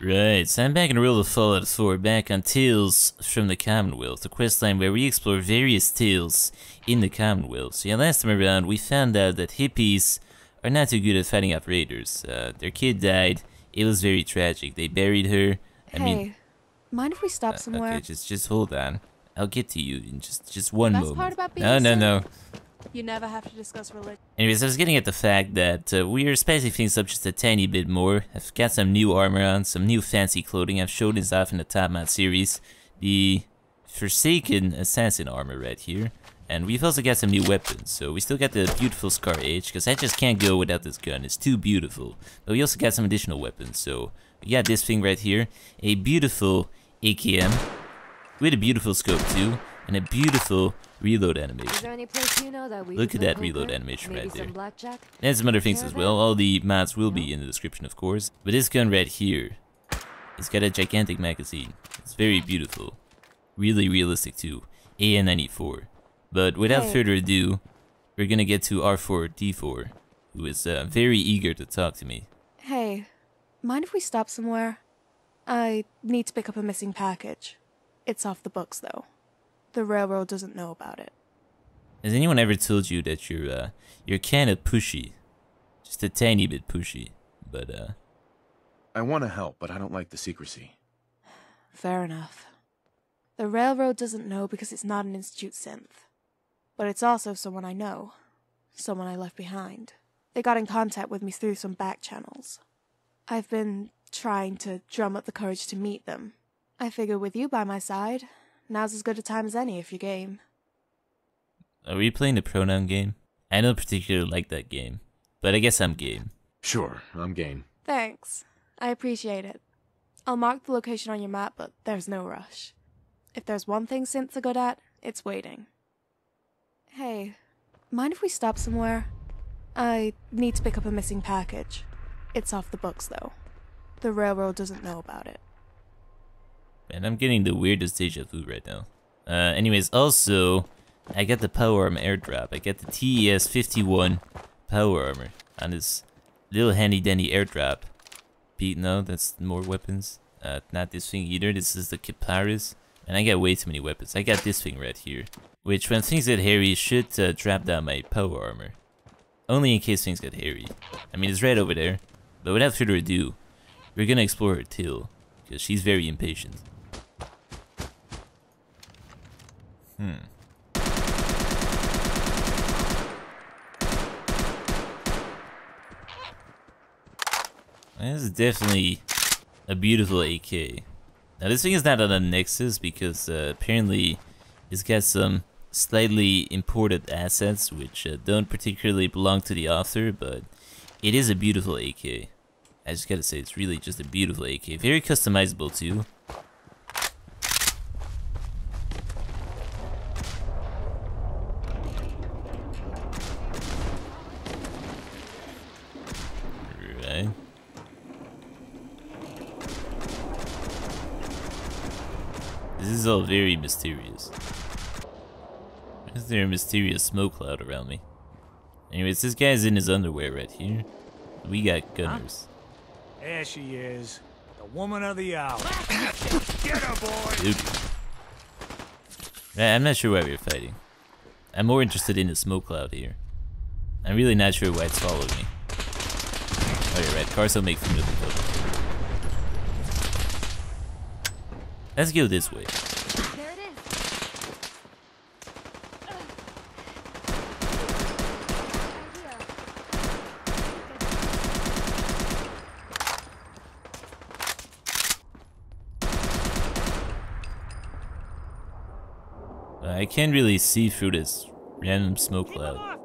Right, so I'm back in the world of Fallout 4, back on Tales from the Commonwealth, a questline where we explore various tales in the Commonwealth. So yeah, last time around we found out that hippies are not too good at fighting off raiders. Their kid died, it was very tragic, they buried her. Hey, mind if we stop somewhere? Okay, just hold on. I'll get to you in just one Best moment. part about being No. You never have to discuss religion. Anyways, I was getting at the fact that we are spicing things up just a tiny bit more. I've got some new armor on, some new fancy clothing. I've showed this off in the Top Mod series. The Forsaken Assassin armor right here. And we've also got some new weapons. So we still got the beautiful Scar H, because I just can't go without this gun. It's too beautiful. But we also got some additional weapons. So we got this thing right here. A beautiful AKM. With a beautiful scope too. And a beautiful reload animation. Is there any place you know that we Look at that reload animation right there. And some other things as well. All the mods will be in the description, of course. But this gun right here, it's got a gigantic magazine. It's very beautiful. Really realistic too. AN-94. But without further ado, we're gonna get to R4-D4, who is very eager to talk to me. Hey, mind if we stop somewhere? I need to pick up a missing package. It's off the books, though. The railroad doesn't know about it. Has anyone ever told you that you're kind of pushy? Just a tiny bit pushy, but I want to help, but I don't like the secrecy. Fair enough. The railroad doesn't know because it's not an Institute synth. But it's also someone I know. Someone I left behind. They got in contact with me through some back channels. I've been trying to drum up the courage to meet them. I figure with you by my side, now's as good a time as any if you're game. Are we playing the pronoun game? I don't particularly like that game, but I guess I'm game. Sure, I'm game. Thanks. I appreciate it. I'll mark the location on your map, but there's no rush. If there's one thing synths are good at, it's waiting. Hey, mind if we stop somewhere? I need to pick up a missing package. It's off the books, though. The railroad doesn't know about it. And I'm getting the weirdest deja vu right now. Anyways, also, I got the power armor airdrop. I got the TES-51 power armor on this little handy dandy airdrop. Pete, no, that's more weapons. Not this thing either. This is the Kiparis. And I got way too many weapons. I got this thing right here, which when things get hairy should drop down my power armor. Only in case things get hairy. I mean, it's right over there. But without further ado, we're gonna explore her till, because she's very impatient. This is definitely a beautiful AK. Now this thing is not on a Nexus because apparently it's got some slightly imported assets which don't particularly belong to the author, but it is a beautiful AK. I just gotta say, it's really just a beautiful AK. Very customizable too. Right. This is all very mysterious. Why is there a mysterious smoke cloud around me? Anyways, this guy's in his underwear right here. We got gunners. There she is. The woman of the hour. Get her, boy! Dude. I'm not sure why we're fighting. I'm more interested in the smoke cloud here. I'm really not sure why it's following me. Oh, you're right. Cars don't make food of the cover. Let's go this way. There it is. I can't really see through this random smoke cloud.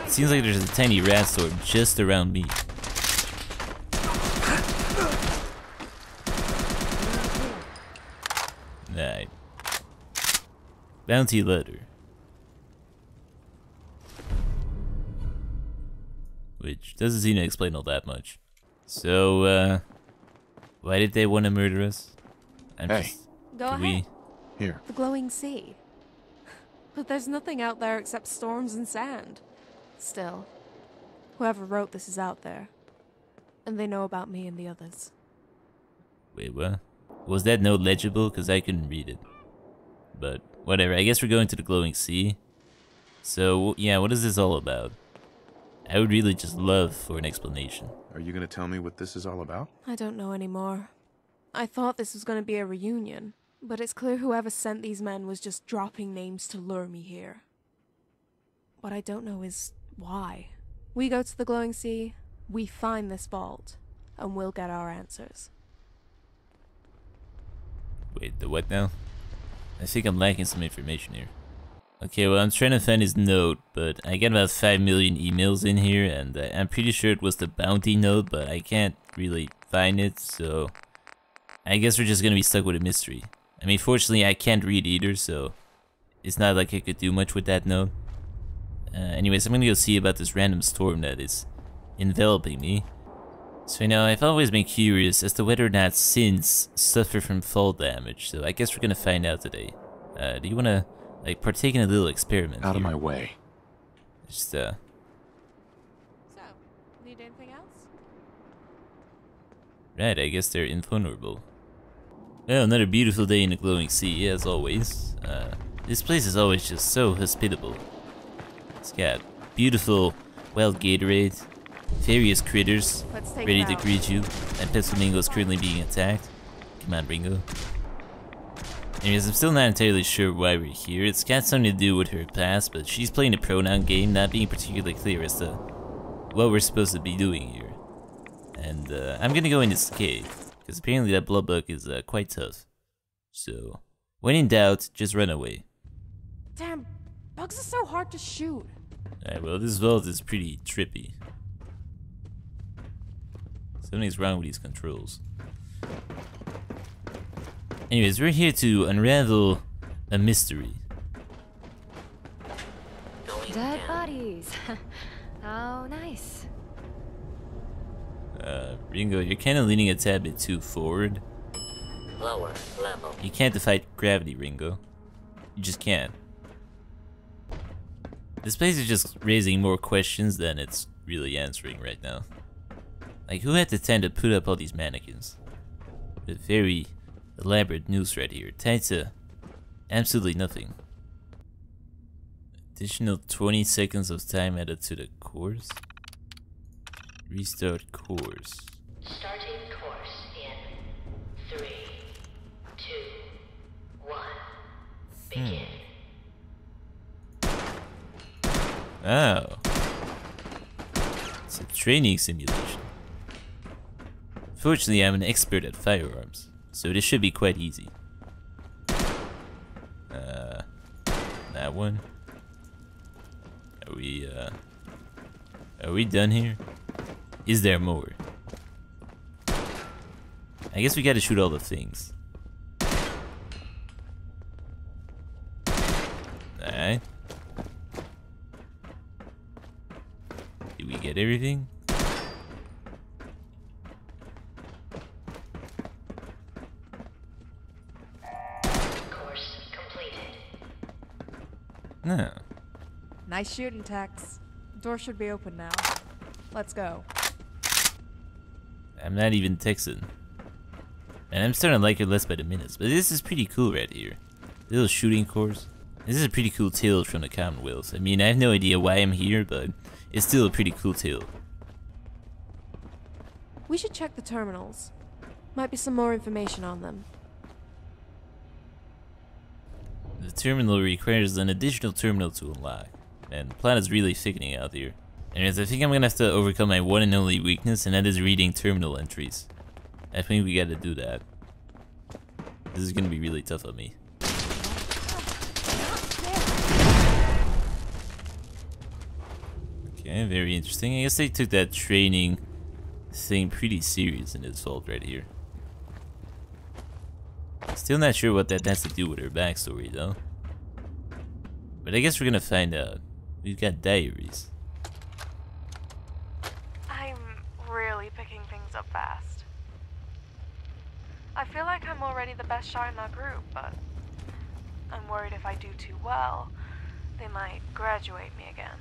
It seems like there's a tiny rat storm just around me. Right. Bounty letter. Which doesn't seem to explain all that much. So, why did they want to murder us? Hey. Go ahead. Here. The glowing sea. But there's nothing out there except storms and sand. Still, whoever wrote this is out there. And they know about me and the others. Wait, what? Was that note legible? Because I couldn't read it. But whatever, I guess we're going to the glowing sea. So, yeah, what is this all about? I would really just love for an explanation. Are you gonna tell me what this is all about? I don't know anymore. I thought this was going to be a reunion, but it's clear whoever sent these men was just dropping names to lure me here. What I don't know is why. We go to the glowing sea, we find this vault, and we'll get our answers. Wait, the what now? I think I'm lacking some information here. Okay, well, I'm trying to find his note, but I get about 5 million emails in here, and I'm pretty sure it was the bounty note, but I can't really find it, so I guess we're just gonna be stuck with a mystery. I mean, fortunately, I can't read either, so it's not like I could do much with that note. Anyways, I'm gonna go see about this random storm that is enveloping me. So, you know, I've always been curious as to whether or not synths suffer from fall damage, so I guess we're gonna find out today. Do you wanna, like, partake in a little experiment Out of here? my way. Just, So, need anything else? right, I guess they're invulnerable. Well, another beautiful day in the glowing sea, as always. This place is always just so hospitable. It's got beautiful wild Gatorade, various critters Let's take ready it to out. greet you, and Pet Flamingo is currently being attacked. Come on, Ringo. Anyways, I'm still not entirely sure why we're here. It's got something to do with her past, but she's playing a pronoun game, not being particularly clear as to what we're supposed to be doing here. And I'm gonna go in this cave, because apparently that blood bug is quite tough. So, when in doubt, just run away. Damn, bugs are so hard to shoot. Alright, well, this vault is pretty trippy. Something's wrong with these controls. Anyways, we're here to unravel a mystery. Dead bodies. How nice. Ringo, you're kind of leaning a tad bit too forward. Lower level. You can't defy gravity, Ringo. You just can't. This place is just raising more questions than it's really answering right now. Like, who had the time to put up all these mannequins? A very elaborate news thread here, tied to absolutely nothing. Additional 20 seconds of time added to the course. Restart course. Starting course in 3, 2, 1. Begin. Oh. It's a training simulation. Fortunately, I'm an expert at firearms, so this should be quite easy. That one. Are we done here? Is there more? I guess we gotta shoot all the things. Alright. Did we get everything? Course completed. No. Nice shooting, Tex. Door should be open now. Let's go. I'm not even Texan. And I'm starting to like it less by the minutes, but this is pretty cool right here. Little shooting course. This is a pretty cool tale from the Commonwealth. I mean, I have no idea why I'm here, but it's still a pretty cool tale. We should check the terminals. Might be some more information on them. The terminal requires an additional terminal to unlock, and the plot is really thickening out here. Anyways, I think I'm gonna have to overcome my one and only weakness, and that is reading terminal entries. I think we gotta do that. This is gonna be really tough on me. Okay, very interesting. I guess they took that training thing pretty serious in this vault right here. Still not sure what that has to do with her backstory though. But I guess we're gonna find out. We've got diaries. I'm really picking things up fast. I feel like I'm already the best shot in our group, but I'm worried if I do too well, they might graduate me again.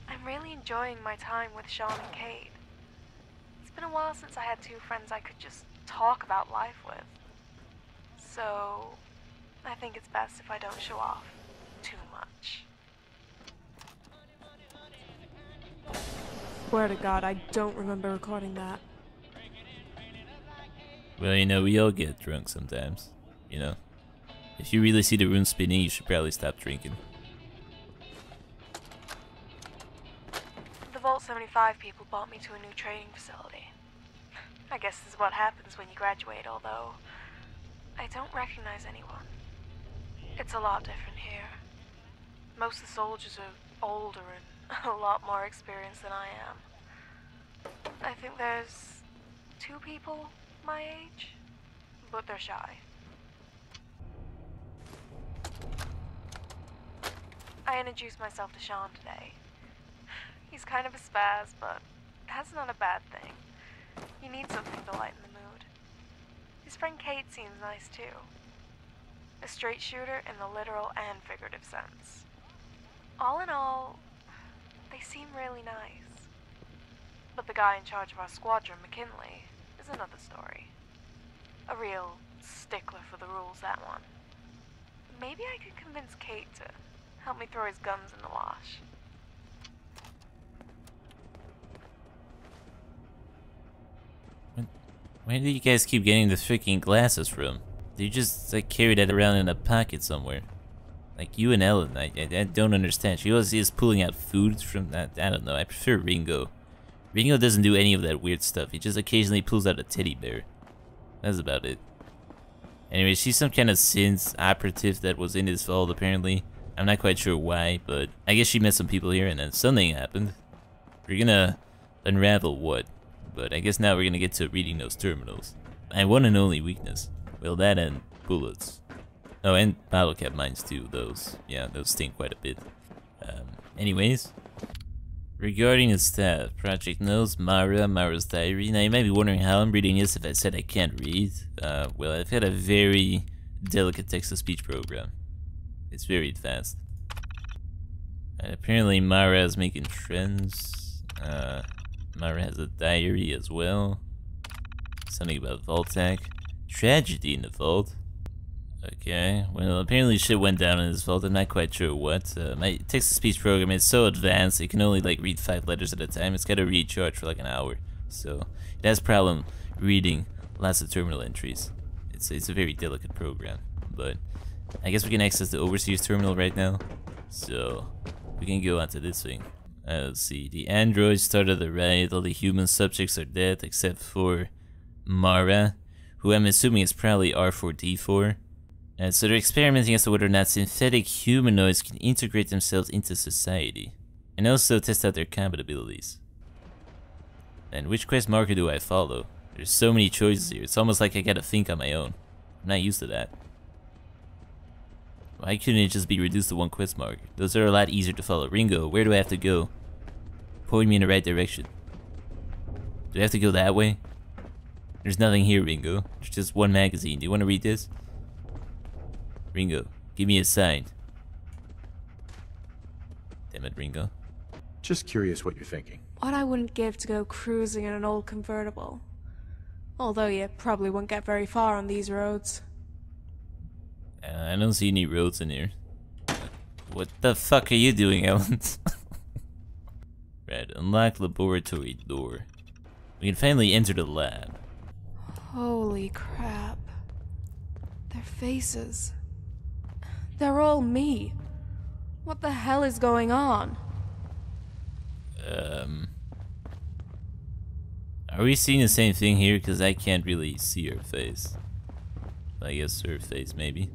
I'm really enjoying my time with Sean and Kate. It's been a while since I had two friends I could just talk about life with. So, I think it's best if I don't show off too much. Swear to God, I don't remember recording that. Well, you know, we all get drunk sometimes, you know. If you really see the room spinning, you should probably stop drinking. The Vault 75 people brought me to a new training facility. I guess this is what happens when you graduate, although I don't recognize anyone. It's a lot different here. Most of the soldiers are older and a lot more experienced than I am. I think there's 2 people my age, but they're shy. I introduced myself to Sean today. He's kind of a spaz, but that's not a bad thing. You need something to lighten the mood. His friend Kate seems nice too. A straight shooter in the literal and figurative sense. All in all, they seem really nice. But the guy in charge of our squadron, McKinley, is another story. A real stickler for the rules, that one. Maybe I could convince Kate to help me throw his guns in the wash. Where do you guys keep getting the freaking glasses from? Do you just like carry that around in a pocket somewhere? Like you and Ellen, I don't understand. She always is pulling out foods from that. I don't know. I prefer Ringo. Ringo doesn't do any of that weird stuff. He just occasionally pulls out a teddy bear. That's about it. Anyway, she's some kind of synth operative that was in his vault apparently. I'm not quite sure why, but I guess she met some people here and then something happened. We're gonna unravel what, but I guess now we're gonna get to reading those terminals. My one and only weakness. Well, that and bullets. Oh, and bottle cap mines too, those. Yeah, those stink quite a bit. Anyways. Regarding the staff, Project Knows, Mara's diary. Now you might be wondering how I'm reading this if I said I can't read. Well, I've had a very delicate text-to-speech program. It's very fast. And apparently Mara is making friends. Mara has a diary as well. Something about Vault-Tec. Tragedy in the vault. Okay, well apparently shit went down in this vault, I'm not quite sure what. My text-to-speech program is so advanced, it can only like read 5 letters at a time. It's gotta recharge for like an hour. So, it has problem reading lots of terminal entries. It's a very delicate program. But, I guess we can access the Overseer's terminal right now. So, we can go onto this thing. Let's see, the androids started the riot, all the human subjects are dead except for Mara, who I'm assuming is probably R4D4. So they're experimenting as to whether or not synthetic humanoids can integrate themselves into society, and also test out their combat abilities. And which quest marker do I follow? There's so many choices here, it's almost like I gotta think on my own. I'm not used to that. Why couldn't it just be reduced to one quest marker? Those are a lot easier to follow. Ringo, where do I have to go? Point me in the right direction. Do I have to go that way? There's nothing here, Ringo. There's just one magazine. Do you want to read this? Ringo, give me a sign. Damn it, Ringo. Just curious what you're thinking. What I wouldn't give to go cruising in an old convertible. Although you probably won't get very far on these roads. I don't see any roads in here. What the fuck are you doing, Ellen? Right, unlock laboratory door. We can finally enter the lab. Holy crap. Their faces. They're all me. What the hell is going on? Are we seeing the same thing here? Because I can't really see her face. I guess her face, maybe.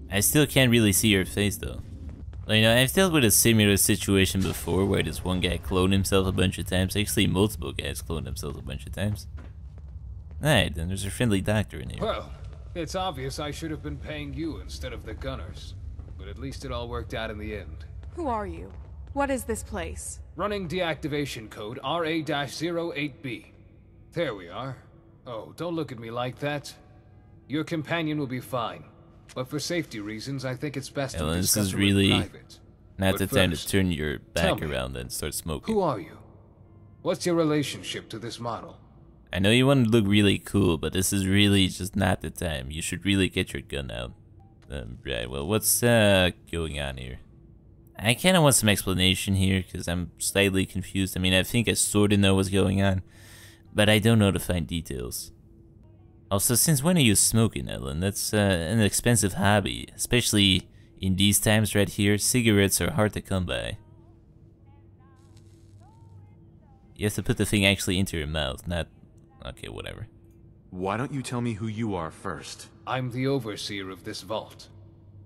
I still can't really see her face, though. Like, you know, I've dealt with a similar situation before where this one guy cloned himself a bunch of times. Actually, multiple guys cloned themselves a bunch of times. Alright, then there's a friendly doctor in here. Well, it's obvious I should have been paying you instead of the gunners. But at least it all worked out in the end. Who are you? What is this place? Running deactivation code RA-08B. There we are. Oh, don't look at me like that. Your companion will be fine. But for safety reasons, I think it's best to this discuss is it really in private. not the But time to first, turn your back tell me, around and start smoking. Who are you? What's your relationship to this model? I know you want to look really cool, but this is really just not the time. You should really get your gun out. Right, well, what's going on here? I kind of want some explanation here, because I'm slightly confused. I mean, I think I sort of know what's going on, but I don't know the fine details. Also, since when are you smoking, Ellen? That's an expensive hobby, especially in these times right here. Cigarettes are hard to come by. You have to put the thing actually into your mouth, not... Okay, whatever. Why don't you tell me who you are first? I'm the overseer of this vault.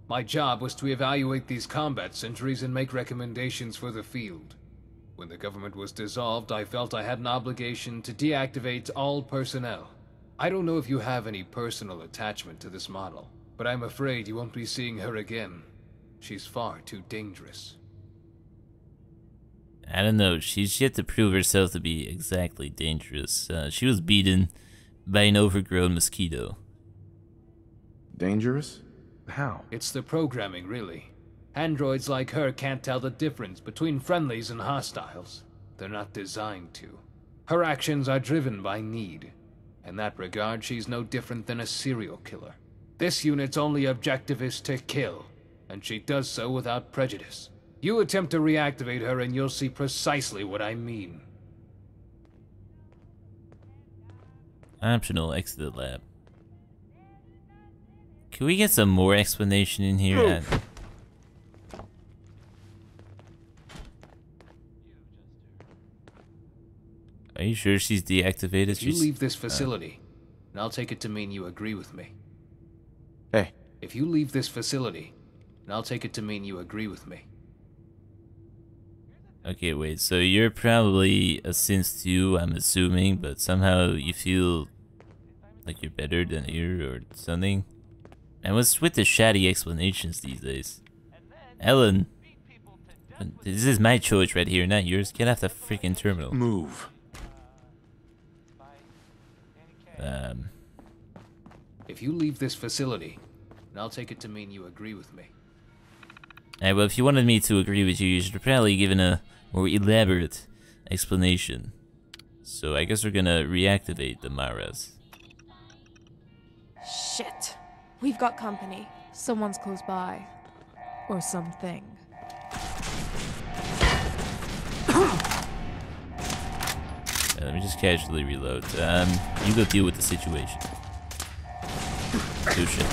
My job was to evaluate these combat sentries and make recommendations for the field. When the government was dissolved, I felt I had an obligation to deactivate all personnel. I don't know if you have any personal attachment to this model, but I'm afraid you won't be seeing her again. She's far too dangerous. I don't know, she's yet to prove herself to be exactly dangerous. She was beaten by an overgrown mosquito. Dangerous? How? It's the programming, really. Androids like her can't tell the difference between friendlies and hostiles. They're not designed to. Her actions are driven by need. In that regard, she's no different than a serial killer. This unit's only objective is to kill, and she does so without prejudice. You attempt to reactivate her and you'll see precisely what I mean. Optional, exit the lab. Can we get some more explanation in here? Are you sure she's deactivated? If you leave this facility, and I'll take it to mean you agree with me. Hey. If you leave this facility, and I'll take it to mean you agree with me. Okay, wait, so you're probably a Sins too, I'm assuming, but somehow you feel like you're better than her or something? And what's with the shoddy explanations these days? Ellen, this is my choice right here, not yours. Get off the freaking terminal. Move. If you leave this facility, and I'll take it to mean you agree with me. Alright, well, if you wanted me to agree with you, you should have probably given a more elaborate explanation. So I guess we're gonna reactivate the Maras. Shit. We've got company. Someone's close by. Or something. Let me just casually reload. You go deal with the situation. Do shit.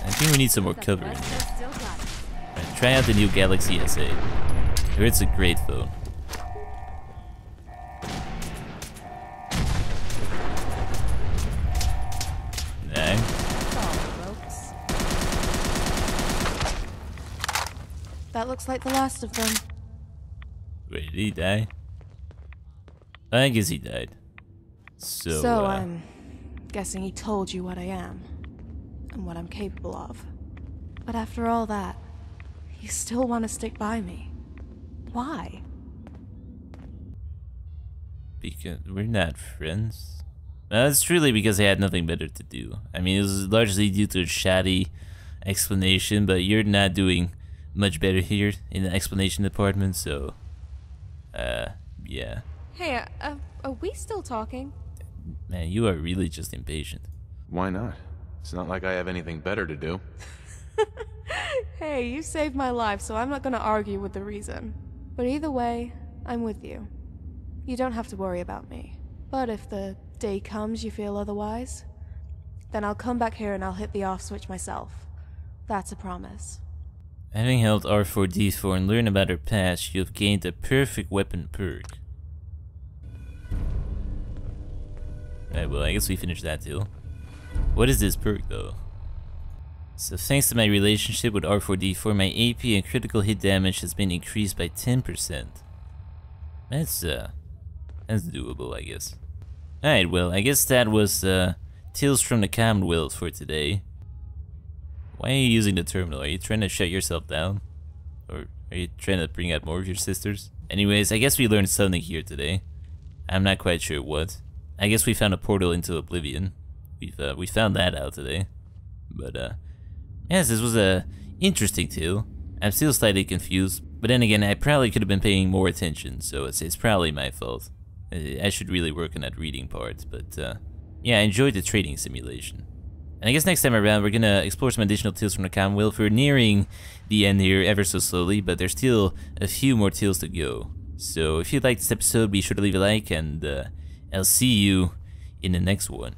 I think we need some more cover in here. Right, try out the new Galaxy SA. I heard it's a great phone. Nah. That looks like the last of them. Wait, did he die? I guess he died. So, I'm guessing he told you what I am. And what I'm capable of. But after all that, you still want to stick by me. Why? Because we're not friends. It's truly because I had nothing better to do. I mean, it was largely due to a shoddy explanation, but you're not doing much better here in the explanation department, so... yeah. Hey, are we still talking? Man, you are really just impatient. Why not? It's not like I have anything better to do. Hey, you saved my life, so I'm not gonna argue with the reason. But either way, I'm with you. You don't have to worry about me. But if the day comes you feel otherwise, then I'll come back here and I'll hit the off switch myself. That's a promise. Having held R4-D4 and learned about her past, you have gained a perfect weapon perk. Alright, well, I guess we finished that deal. What is this perk, though? So thanks to my relationship with R4-D4, my AP and critical hit damage has been increased by 10%. That's doable, I guess. Alright, well, I guess that was, Tales from the Commonwealth for today. Why are you using the terminal? Are you trying to shut yourself down? Or are you trying to bring out more of your sisters? Anyways, I guess we learned something here today. I'm not quite sure what. I guess we found a portal into Oblivion. We found that out today. But, yes, this was a interesting tale. I'm still slightly confused, But then again, I probably could have been paying more attention, so it's probably my fault. I should really work on that reading part, but yeah, I enjoyed the trading simulation. And I guess next time around, we're gonna explore some additional tales from the Commonwealth. We're nearing the end here ever so slowly, but there's still a few more tales to go. So if you liked this episode, be sure to leave a like, and I'll see you in the next one.